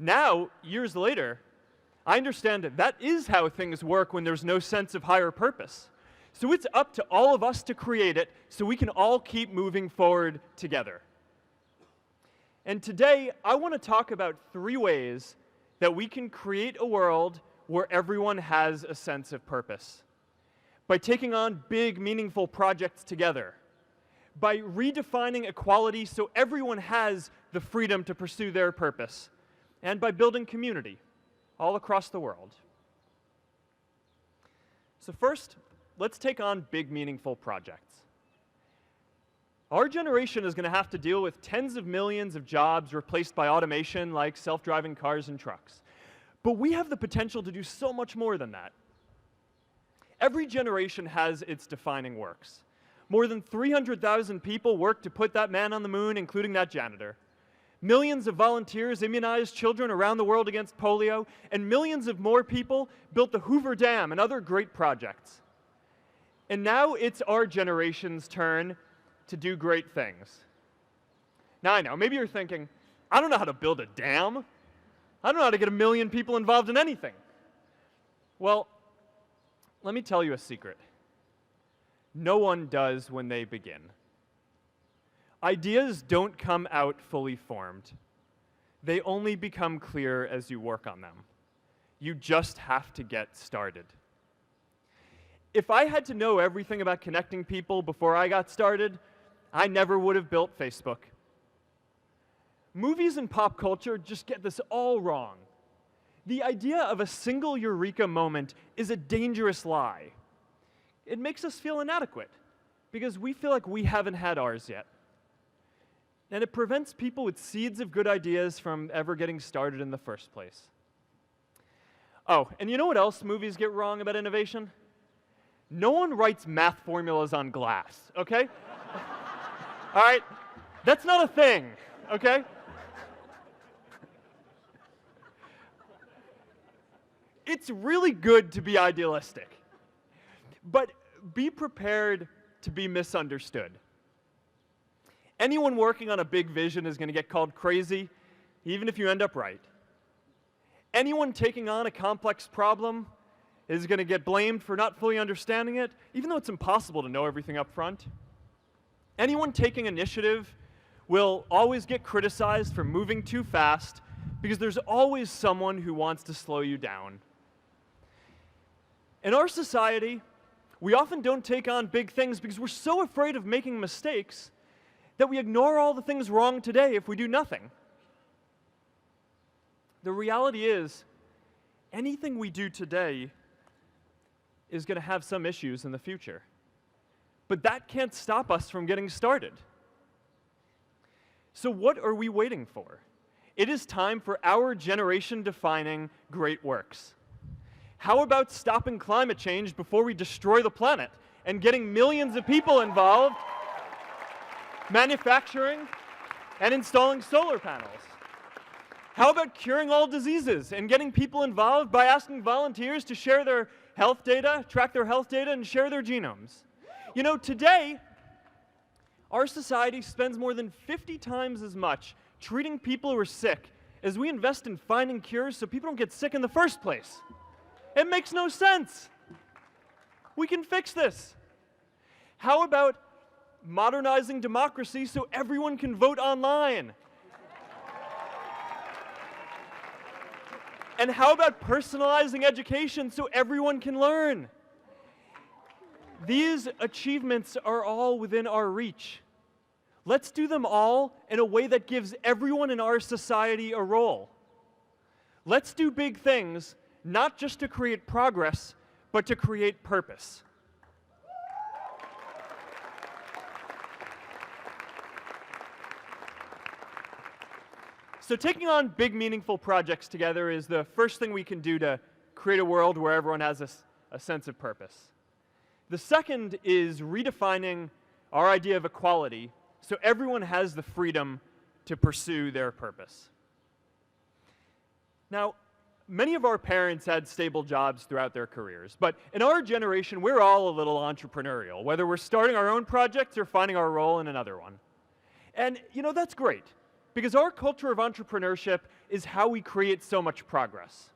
Now, years later, I understand that that is how things work when there's no sense of higher purpose. So it's up to all of us to create it so we can all keep moving forward together. And today, I want to talk about 3 ways that we can create a world where everyone has a sense of purpose. By taking on big, meaningful projects together. By redefining equality so everyone has the freedom to pursue their purpose. And by building community all across the world. So first, let's take on big, meaningful projects. Our generation is going to have to deal with tens of millions of jobs replaced by automation like self-driving cars and trucks. But we have the potential to do so much more than that. Every generation has its defining works. More than 300,000 people worked to put that man on the moon, including that janitor. Millions of volunteers immunized children around the world against polio, and millions of more people built the Hoover Dam and other great projects. And now it's our generation's turn to do great things. Now I know, maybe you're thinking, I don't know how to build a dam. I don't know how to get 1 million people involved in anything. Well, let me tell you a secret. No one does when they begin. Ideas don't come out fully formed. They only become clear as you work on them. You just have to get started. If I had to know everything about connecting people before I got started, I never would have built Facebook. Movies and pop culture just get this all wrong. The idea of a single eureka moment is a dangerous lie. It makes us feel inadequate because we feel like we haven't had ours yet. And it prevents people with seeds of good ideas from ever getting started in the first place. Oh, and you know what else movies get wrong about innovation? No one writes math formulas on glass, okay? All right? That's not a thing, okay? It's really good to be idealistic, but be prepared to be misunderstood. Anyone working on a big vision is going to get called crazy, even if you end up right. Anyone taking on a complex problem is going to get blamed for not fully understanding it, even though it's impossible to know everything up front. Anyone taking initiative will always get criticized for moving too fast because there's always someone who wants to slow you down. In our society, we often don't take on big things because we're so afraid of making mistakes that we ignore all the things wrong today if we do nothing. The reality is, anything we do today is going to have some issues in the future. But that can't stop us from getting started. So what are we waiting for? It is time for our generation-defining great works. How about stopping climate change before we destroy the planet and getting millions of people involved manufacturing and installing solar panels? How about curing all diseases and getting people involved by asking volunteers to share their health data, track their health data, and share their genomes? You know, today, our society spends more than 50 times as much treating people who are sick as we invest in finding cures so people don't get sick in the first place. It makes no sense. We can fix this. How about modernizing democracy so everyone can vote online? And how about personalizing education so everyone can learn? These achievements are all within our reach. Let's do them all in a way that gives everyone in our society a role. Let's do big things, not just to create progress, but to create purpose. So taking on big, meaningful projects together is the first thing we can do to create a world where everyone has a sense of purpose. The second is redefining our idea of equality so everyone has the freedom to pursue their purpose. Now, many of our parents had stable jobs throughout their careers, but in our generation, we're all a little entrepreneurial, whether we're starting our own projects or finding our role in another one. And, you know, that's great, because our culture of entrepreneurship is how we create so much progress.